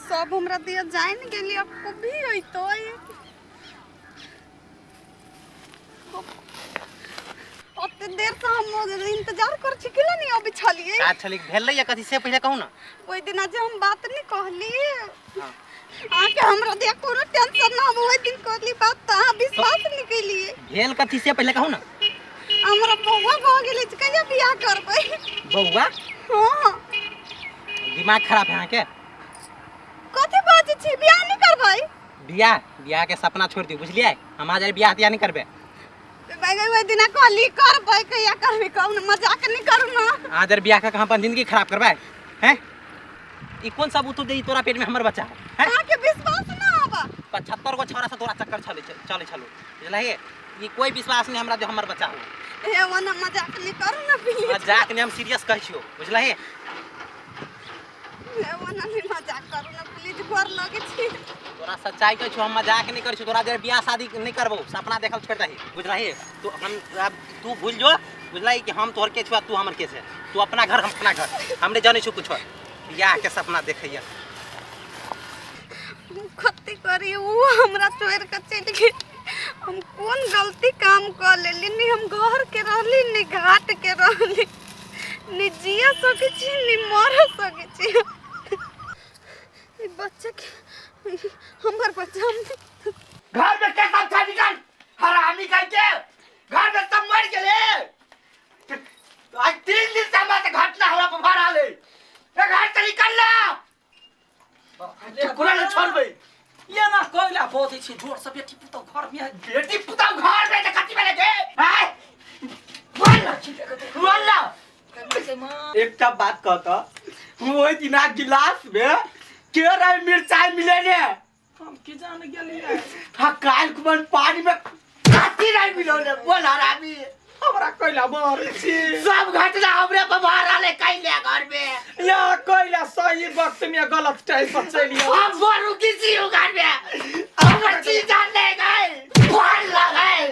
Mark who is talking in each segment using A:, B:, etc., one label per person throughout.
A: सब हमरा दिया जान गेली अब कभी होई तो ओते देर से हम इंतजार कर छिकिला नहीं अभी छलिए
B: का छली भेलै या कथि से पहिले कहू ना
A: ओइ दिन आज हम बात नहीं कहली हां आके हमरा दिया कोनो टेंशन ना हो ओइ दिन कहली बात ता विश्वास नहीं केलिए
B: भेल कथि से पहिले कहू ना
A: हमरा बौआ भ गेलै त कहिया बियाह करबै
B: बौआ
A: हां
B: दिमाग खराब है के
A: कथि बात छी बियाह नहीं करबै
B: बियाह के सपना छोड़ दी बुझलिए हम आज बियाह तिया नहीं करबे
A: भाई ओइ दिन कहली करबै कहिया करबै कौन मजाक नहीं करू ना
B: आज बियाह का कहां अपन जिंदगी खराब करबै हैं ई कौन सब उतु देई तोरा पेट में हमर बच्चा है
A: आके विश्वास ना आबा
B: 75 गो छोरा से तोरा चक्कर चले छलो बुझलही ई कोई विश्वास नहीं हमरा जो हमर बच्चा हो
A: ए वना मजाक नहीं करू ना प्लीज
B: मजाक नहीं हम सीरियस कहै छियो बुझलही
A: ए वना नहीं मजाक करू ना प्लीज घर लगे छी
B: तोरा सच्चाई कहै छियो हम मजाक नहीं करै छियो तोरा देर बियाह शादी नहीं करबो सपना देखल छोड़ दही बुझलही तू हम अब तू भूल जो बुझलही कि हम तोहर के छुआ तू हमर के छै तू अपना घर हम अपना घर हमरे जाने छु कुछ बियाह के सपना देखैया
A: खत्ती करी वो हमरा छोड़ के चल गई हम कौन गलती काम कर लेली नहीं हम घर के रहली नहीं घाट के रहली नहीं जिया सके छी नहीं मर सके छी ई बच्चा के हमर बच्चा हम
C: घर में के सब था निकल हरामी कह के घर में सब मर गेले आज 3 दिन से हमारे घटना होला पर भरा ले ए घर से निकल ला कोना ले छोड़बे
D: ये ना कोइला बोथि छी जोर से बेटी पुतौ घर में
C: बेटी पुता घर में त कति बेले के हाय बोल एकटा बात कहता ओइ दिना गिलास में के रहे मिर्चाई मिले ने
D: हम के जान गेलिए
C: हा काल कुमन पानी में कति नहीं मिलो ने बोल हरामी
D: हमरा कोइला मार छी
C: सब घटना हमरे पर मारा ले कैले घर में
D: या कोइला सही वक्त में गलत टाइम पर चलियो
C: हम बोलू किसी हो घर में हम चीज जान ले गए मार लगाए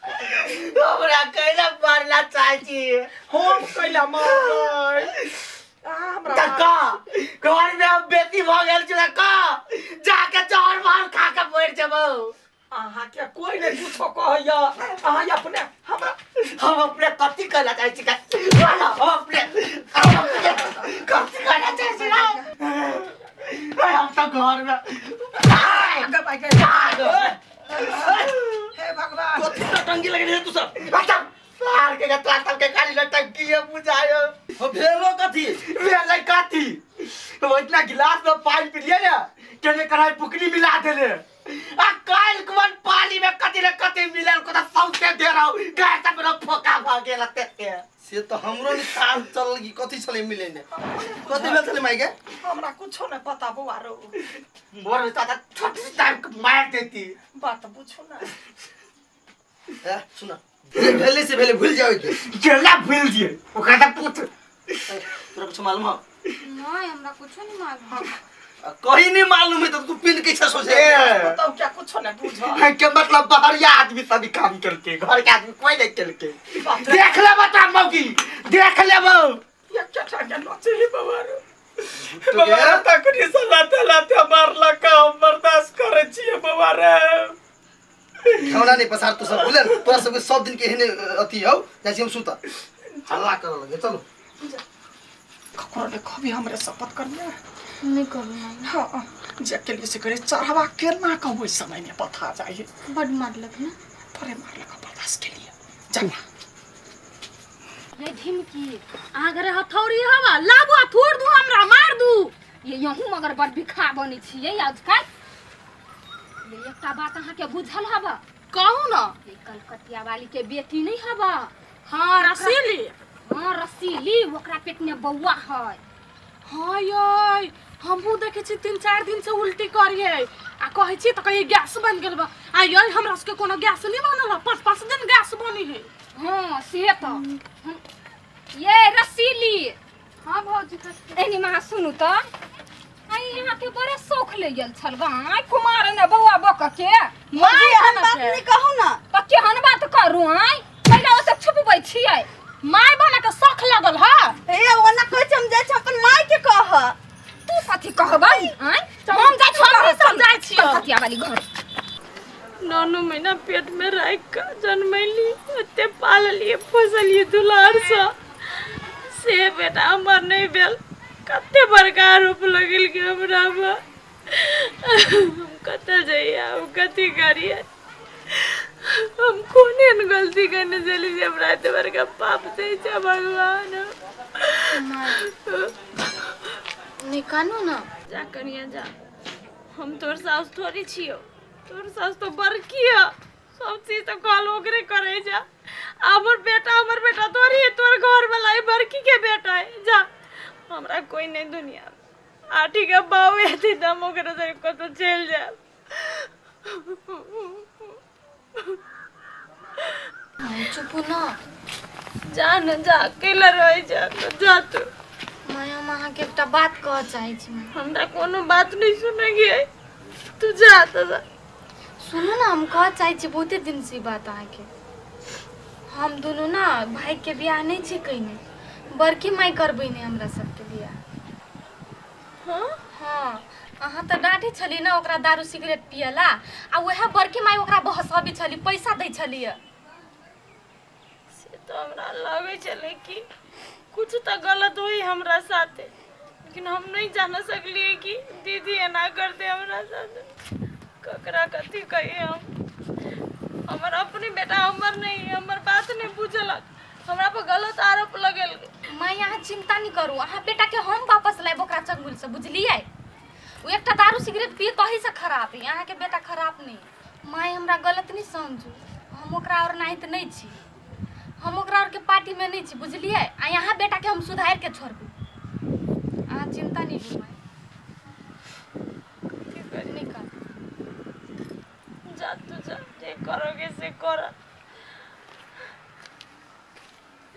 C: हमरा कैला मारना चाहिए
D: हम कोइला मार हमरा
C: का घर में हम बेटी भ गेल छ का जाके चार मार खा के मर जबो
D: आहा के कोई नहीं पूछो कहया आहा अपने हमरा
C: हम अपने कथि करला चाहे छी वाला हम अपने कथि करला चाहे छी ना हम तो घर में
D: आगे भागे हे भगवान
C: कथि तो टंगी लगे रे तू सब हटा सार के गतला के काली लटकी है बुझायो हो भेलो कथि भेलै कथि तो इतना गिलास में पानी पी लिए ना केने कराई पुकनी मिला देले आ काल कुवन पानी में कथि मिलल को त सौते दे रहा गाय त मेरा फोका भ गेल ते
E: से तो हमरो नि काम चल की कथि छले मिले ने कथि भेल छले माई के
D: हमरा कुछो न पता बुआरो
C: मोर त छोटी टाइम मार देती
D: बात पूछो ना
E: ए सुन जे भेले से भेले भूल जाओ के
C: केला भूल दिए ओकरा त पूछ
E: तोरा कुछ मालूम है
A: नहीं हमरा कुछ नहीं मालूम
E: कहीं नहीं मालूम है तो तू पिन कैसे सोचे
D: बताओ क्या कुछो न बुझा
C: के मतलब बाहरिया आदमी सभी काम करके घर के आदमी कोई नहीं करके देख ले बता मौकी देख ले बो
D: ये क्या के नचे ही बुआरो
E: तो
D: बुआरो तकरी से लाते मारला का बर्दाश्त करे छी बुआरो
E: खाना नहीं पसार तू सब बोले तोरा सब दिन के हेने अथी हो जैसे हम सुता हल्ला कर लगे चलो
D: ककरो ने कभी हमरे शपथ करने
A: नहीं करना
D: हां जे के लिए से करे चढ़वा के ना का वही समय में पता जाए
A: बड़ मार लगना
D: परे मार लगा बर्दाश्त के लिए जाना
F: ये ढिमकी अगर हथौड़ी हवा लाबो थोड़ दू हमरा मार दू ये यहू मगर बड़ बिखा बनी छियै आजकल ये एकटा बात अहाँ के बुझल हवा
A: कहू ना
F: ये कलकतिया वाली के बेटी नहीं हवा
A: हां रसीली
F: हां रसीली ओकरा पेट में बौआ है
A: हां ये हमहू देखे छी 3-4 दिन से उल्टी करिए आ कहै छी त कहीं गैस बन गेल बा आ ये हमरा से कोनो गैस नहीं बनल 5-5 दिन गैस बनी है
F: हां से तो ये रसीली
A: हां भौजी
F: एनी मां सुनु त आई यहाँ के बड़े शौक ले गेल छल गाय कुमार ने बौआ बक के
A: माई हम बात नहीं कहू ना
F: त केहन बात करू आई पहले ओसे छुपबै छियै माय बने के शौक लगल ह
A: ए ओना कोई समझै छ अपन माई के कह
F: तू सा कथी कहबै हैं हम जाय छी हम सब जाय छी कथिया वाली घर
A: 9 महीना पेट में रख के जन्मैली एते पाललिए पोसलिए दुलार से बेटा हमर नहीं भेल कते बड़का रूप लगल के हमरा हम कते जाइए हम कथी करिए हम कोने न गलती करने चली जे हमरा एते बड़का पाप दे छै भगवान
F: निकानू ना
A: जा कनिया जा हम तोर सास थोड़ी छियो तोर सास तो बड़की है सब चीज तो कॉल ओकरे करे जा हमर बेटा तोरी है तोर घर में लाई बड़की के बेटा है जा हमरा कोई नहीं दुनिया में आठी के बाऊ एती दम ओकरे से को तो चल जा
F: चुप ना
A: जा न जा अकेला रह जा तो जा तू
F: माया मां के एकटा बात कह चाहे छी
A: हमरा कोनो बात नहीं सुनेगी तू जा तो जा
F: सुनो ना हम कह चाहे छी बहुते दिन से बात आके के हम दोनों ना भाई के बियाह नहीं छी कइने बड़की माई करबै ने हमरा सब के बियाह
A: हां
F: हां अहाँ त डांटे छली ना ओकरा दारू सिगरेट पियला आ वह बड़की माई ओकरा बहसबी छली पैसा दै छली
A: से तो हमरा लगे छले कि कुछ तो गलत हुई हमरा साथे लेकिन हम नहीं जान सकलिए कि दीदी एना करते हमरा साथे ककरा कथी कहिए हम हमर अपनी बेटा हमर नहीं हमर बात नहीं बुझलक हमरा पर गलत आरोप लगल
F: माई यहाँ चिंता नहीं करू अहाँ बेटा के हम वापस लाइब ओकरा चंगुल से बुझलिए वो एकटा दारू सिगरेट पिए कही से खराब है यहाँ के बेटा खराब नहीं माई हमरा गलत नहीं समझू हम ओकरा और नाहित नहीं छी हम ओकरा और के पार्टी में नहीं छी बुझलिए आ यहाँ बेटा के हम सुधार के छोड़बू अहाँ चिंता नहीं करू माई नहीं कर
A: जा तू जा जे करोगे से कर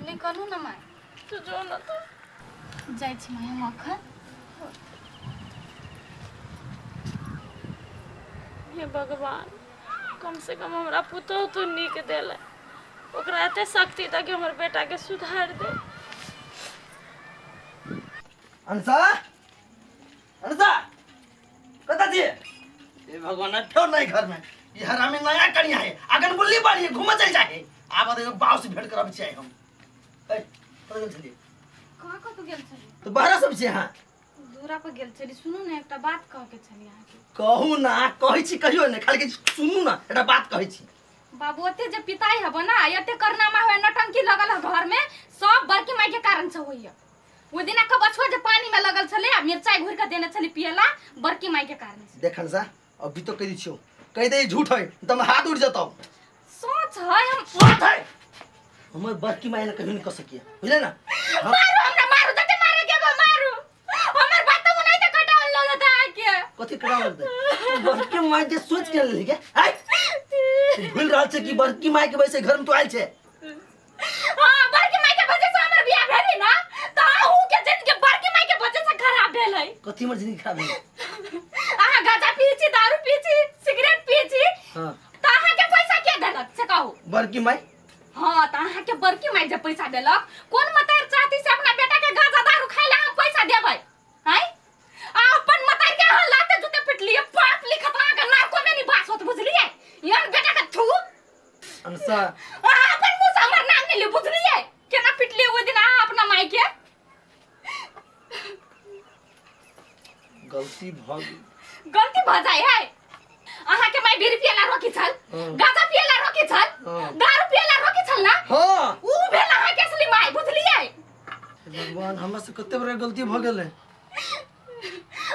F: नहीं करू ना माई
A: तू जो ना तो
F: जाय छी माई हम अखन
A: हे भगवान कम से कम हमरा पुतौ तो नीक देले ओकरा एते शक्ति तक कि हमर बेटा के सुधार दे
E: अनसा अनसा कता छी ए भगवान ठो नहीं घर में ये हरामी नया कनिया है अगन बुल्ली बाड़ी है घूम चल जाए आब देखो बाव से भेंट करब छै हम ए कत गेल छली
F: कहाँ कत गेल छली
E: तो बाहर सब छै हां
F: दूरा पर गेल छली सुनू ना एकटा बात कह के छली अहाँ के
E: कहू ना कहै छी कहियो ने खाली के सुनू ना एटा बात कहै छी
F: बाबू ओते जे पिताई हबो ना एते करनामा होय नटंकी लगल है घर में सब बड़की माई के कारण से होइया ओ दिना के बछुआ जे पानी में लगल छले आ मिर्चाई घुर के देने छली पियला बड़की माई के कारण से
E: देखन सा अभी तो कहि छियो कहि दे झूठ है तुम हाथ उड़ जतो
F: सोच है हम
E: बात है हमर बड़की माई ने कहियो नहीं कर सकिए बुझले ना
F: मारू हमरा मारू जते मारे के मारू हमर बात तो नहीं त कटाल लो था के
E: कथि करा लगते बड़की माई जे सोच के ले के हाय भूल रहल छै कि बड़की माई के वजह से घर में तो आइल छै
F: हां बड़की माई के वजह से हमर बियाह भेलै ना त आहू के जिंदगी बड़की माई के वजह से खराब भेलै
E: कथि मर जिंदगी खराब है
F: आहा गांजा पी छी दारू पी छी सिगरेट पी छी
E: हां
F: त आहा के पैसा के देलक से कहू
E: बड़की माई
F: हां त आहा के बड़की माई जे पैसा देलक कोन मतार चाहती से अपना बेटा के गांजा दारू खाइला हम पैसा देबै हैं आ अपन मतार के हां लाते जूते पिट लिए पाप लिखत आहा के नाको में नहीं बास होत बुझलिए यार बेटा के थू
E: अनसा
F: अपन मुंह से हमर नाम नहीं ले बुझलिए केना पिट लिए ओ दिन आहा अपना माई के
E: गलती भ
F: गलती भ जाय है आहा के माई बीड़ी पियला रोकी छल गांजा पियला रोकी छल दारू पियला रोकी छल ना
E: हां
F: ऊ भेल आहा के असली माई बुझलिए
E: भगवान हमरा से कते बड़ा गलती भ गेलै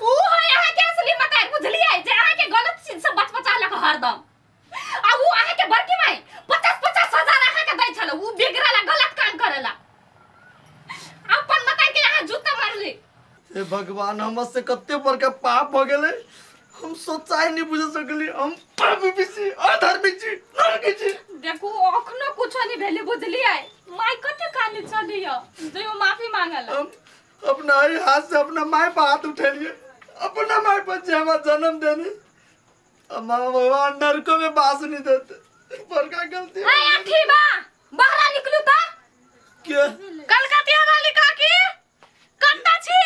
F: ऊ है आहा के असली मतार बुझलिए जे आहा के गलत चीज से बचबचा लक हरदम आ ऊ आहा के बड़की माई 50-50 हजार आहा के दै छल ऊ बिगड़ला गलत काम करेला अपन मतार के आहा जूता मारली
E: हे भगवान हमरा से कते बड़का पाप भ गेलै हम सोचाई नहीं बुझ सकली हम पापी भी छी अधर्मी छी नरकी छी
F: देखो अखनो कुछो नहीं भेले बुझलिए माई कते काली चलियो जो माफी मांगला
E: हम अपना ही हाथ से अपना माई पर हाथ उठेलिए अपना माई पर जे हमरा जन्म देनी अब भगवान नरकों में बास नहीं देते बड़का गलती
F: हाय आखी बा बाहर निकलू त
E: क्या
F: कलकतिया वाली काकी कत्ता छी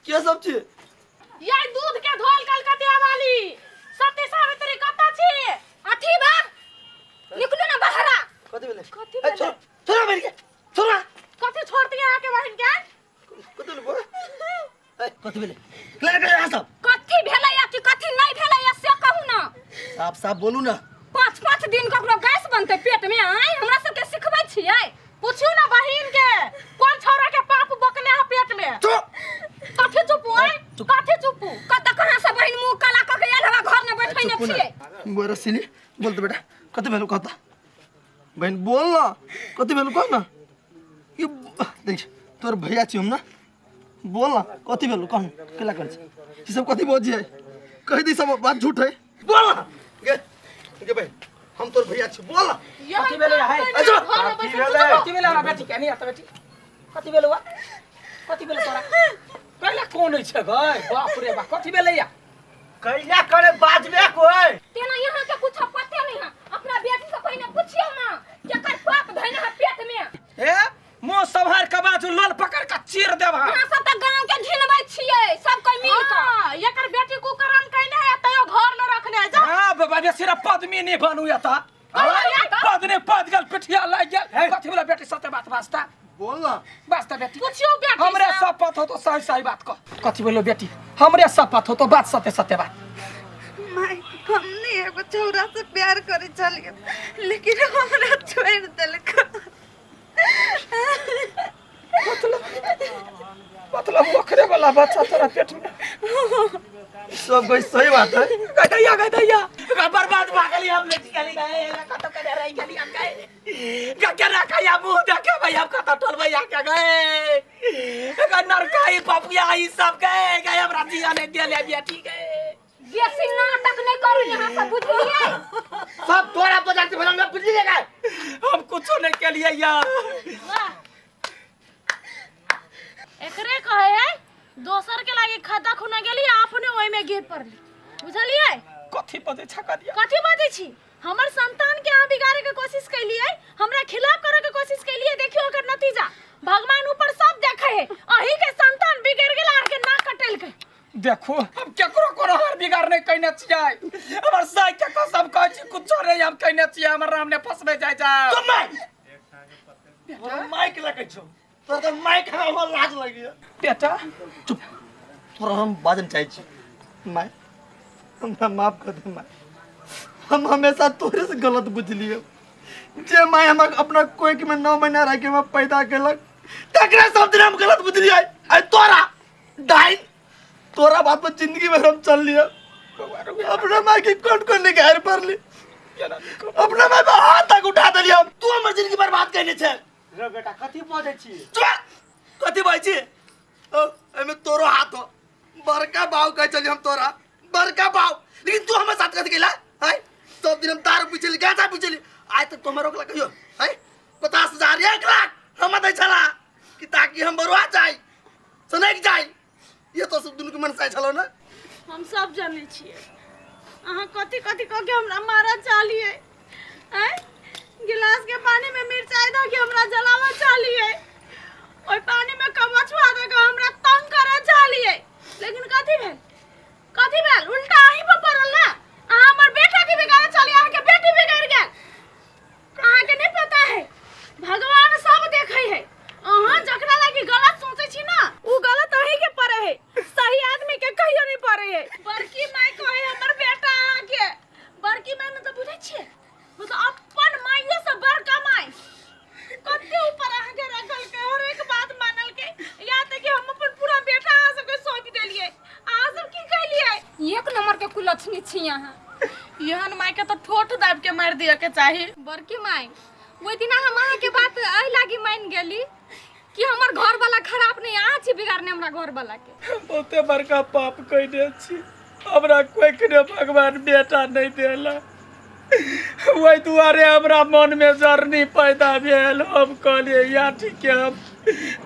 E: क्या सब छी कथी भेलै क्लियर कर यहाँ सब
F: कथी भेलै या कि कथी नहीं भेलै या से कहू ना।
E: साफ साफ बोलू ना।
F: 5-5 दिन ककरो गैस बनते पेट में आई हमरा सबके सिखबै छियै। पूछू ना बहिन के कौन छौरा के पाप बकने है पेट में।
E: चुप
F: कथी चुप ओए कथी चुप कत कहां से बहिन मुंह काला क के आयल हमरा घर में बैठै ने छियै।
E: मोर सिली बोल तो बेटा कथी भेलौ कहता बहन बोल ना कथी भेलौ कह ना ये देख तोर भैया छी हम ना बोल ना कथी भेलौ कह केला कर छी ई सब कथी बोझ है कह दी सब बात झूठ है बोल ना गे भाई हम तोर भैया छी बोल ना
D: कथी भेलै है
E: अच्छा
D: कथी भेलै हमरा बेटी के नहीं आता बेटी कथी भेलै वा कथी भेलै तोरा कहला कोन होय छै गय बाप रे बाप कथी भेलै या
C: कैला करे बाजबे कोई
F: तेना यहाँ के कुछ पते नहीं है अपना बेटी से कोई ने पूछियो ना केकर पाप धइने है पेट में।
D: ए मुंह संभार के बाजू लोल पकड़ के चीर देब हम
F: यहाँ सब त गांव के झिनबै छियै सब कोई मिल के एकर बेटी को करम कइने है तयो घर न रखने है जा।
D: हां बाबा बे सिर्फ पद्मी नहीं बनू या त पद ने पद गल पिठिया लाग गेल कथी वाला बेटी साथे बात वास्ता
E: बोल ना
D: वास्ता बेटी
F: पूछियो बेटी
D: हमरे शपथ हो तो सही सही बात कह कथी बोलो बेटी हमरे शपथ हो तो बात सत्य सत्य बात।
A: माई हमने एगो छौरा से प्यार करे चलिए लेकिन हमरा छोड़ देलक।
D: मतलब ओखरे वाला बच्चा तोरा पेट में
E: सब कोई सही बात है
D: गदैया बर्बाद भ गेली हम लेटी गेली गए कत करे रह गेली हम गए गकेरा कया मुंह देखे भाई हम कत टोलबै आ के गए नरकाई पपुया ई सब गए गए हमरा जिया ने देले बेटी गए
F: बेसी नाटक नहीं करू यहाँ से बुझलिए
C: सब तोरा बजा के भेल ना बुझलिए का
D: हम कुछो नहीं केलिए यार
F: एकरे कहे है दोसर के लागे खाता खुना गेली अपने ओइ में गिर पड़ली बुझलिए
D: कथी पते छका दिया
F: कथी बाजै छी हमर संतान के अहाँ बिगाड़े के कोशिश कैलिए हमरा खिलाफ करे के कोशिश कैलिए देखियो ओकर नतीजा भगवान ऊपर सब देखे है अही के संतान बिगड़ गेल आर के नाक कटल के
D: देखो हम केकरो कोनो हार बिगाड़ नहीं कइने छियै हमर साई के कसम कहै छी कुछो रे हम कइने छियै हमर राम ने फसबे जाय जा
E: तुम माइक लगे छो तोरा तो माइक हमरा लाज लगी
D: बेटा
E: चुप तोरा हम बाजन चाहे छी माय हमरा माफ कर दे माय हम हमेशा तोरे से गलत बुझलिए जे माय हम अपना कोई के में 9 महीना रह के में पैदा केलक तकरा सब दिन हम गलत बुझलिए आई तोरा डाइन तोरा बात पर जिंदगी भर हम चल लिए अपना माय के कौन निगार पर ली अपना माय पे हाथ तक उठा देलिए हम तू हमर जिंदगी बर्बाद करने छे
C: रे बेटा कथी बोझै छी
E: चुप कथी भाई छी एमे तोरो हाथ हो बड़का बाव कह चली हम तोरा बड़का बाव लेकिन तू हमर साथ कथी केला है सब दिन हम तार पूछली गाजा पूछली आज तक तुम रोकला कहियो है 50,000 1 लाख हम दे छला कि ताकि हम बरुआ जाय सनक जाय ये तो सब दुनु के मन से छलो ना
F: हम सब जाने छिए अहाँ कथी कथी क के हमरा मारा चालिए हैं गिलास के पानी में मिर्चाई द के हमरा जलावा चालिए ओइ पानी में कबछुआ द के हमरा तंग करे चालिए लेकिन कथी भेल उल्टा अही पर पड़ल ना अहाँ हमर बेटा के बिगाड़े चालिए अहाँ के बेटी बिगड़ गेल अहाँ के नहीं पता है भगवान सब देखे है अहाँ जकरा लागी गलत सोचे छी ना उ गलत अही के पड़े है सही आदमी के कहियो नहीं पड़े है बड़की माई कहे हमर बेटा अहाँ के बड़की माई मतलब बुझै छियै मतलब अपन माइयो से बड़का माई कते ऊपर अहाँ के रखल के हर एक बात मानल के या तक कि हम अपन पूरा बेटा अहाँ सबके सौंप देलिए अहाँ सब की कहलिए एक नंबर के कुलछनी छी अहाँ
A: यहन माई के तो ठोठ दाब के मार दिया के चाहिए।
F: बड़की माई ओइ दिन हम अहाँ के बात आई लागी मान गेली कि हमर घर वाला खराब नहीं आ छी बिगाड़ने हमरा घर वाला के
D: बहुते बड़का पाप कइने छी हमरा कोई के भगवान बेटा नहीं देला वही दुआरे हमरा मन में जरनी पैदा भेल हम कहलिए या ठीक है हम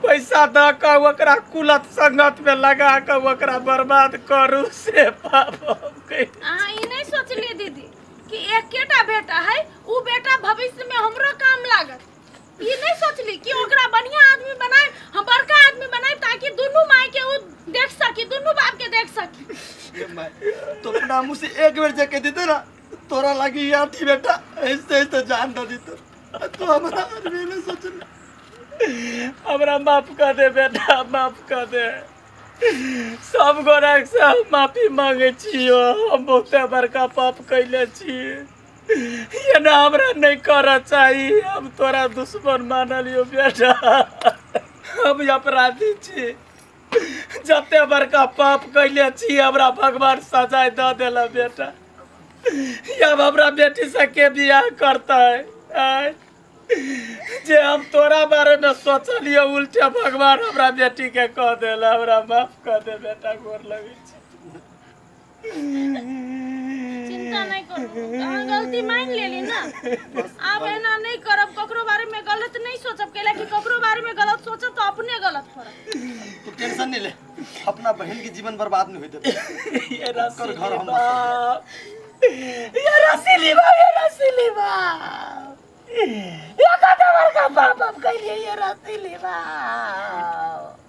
D: पैसा द के ओकरा कुलत संगत में लगा के ओकरा बर्बाद करू से पाप हम कइने
F: अहाँ ई नहीं सोचलिए दीदी कि एकेटा बेटा है उ बेटा भविष्य में हमरो काम लागत ये नहीं सोचली कि ओकरा बढ़िया आदमी बनाए हम बड़का आदमी बनाए ताकि दोनों माई के उ देख सकी दोनों बाप के देख सकी
E: ये माय तो अपना मुंह से एक बेर जाके देते ना तोरा लगी यार थी बेटा ऐसे जान दे तो हमरा आदमी ने सोचना
D: हमरा माफ कर दे बेटा माफ कर दे सब गोरा से हम माफी मांगे छियो, हम बहुते बड़का पाप कैले छियै, ये ना हमरा नहीं कर चाहिए, हम तोरा दुश्मन मानलियो बेटा, हम अपराधी छी, जते बड़का पाप कैले छी हमरा भगवान सजाए दऽ देला बेटा, अब हमरा बेटी से के बियाह करता है जे हम तोरा बारे में सोचलियो उल्टे भगवान हमरा बेटी के कह देला, हमरा माफ कर दे बेटा, गोर लगे छी।
F: चिंता नहीं करू, अहाँ गलती मान लेली ना, अब एना नहीं करब, ककरो बारे में गलत नहीं सोचब, कैला कि ककरो बारे में गलत सोचब तो अपने गलत करब।
E: तू टेंशन नहीं ले, अपना बहन के जीवन बर्बाद नहीं होई दे।
D: ये रसीली बाप, ये रसीली बाप, ये रसीली बाप, ये कदम का बाप अब कहिए, ये रसीली बाप।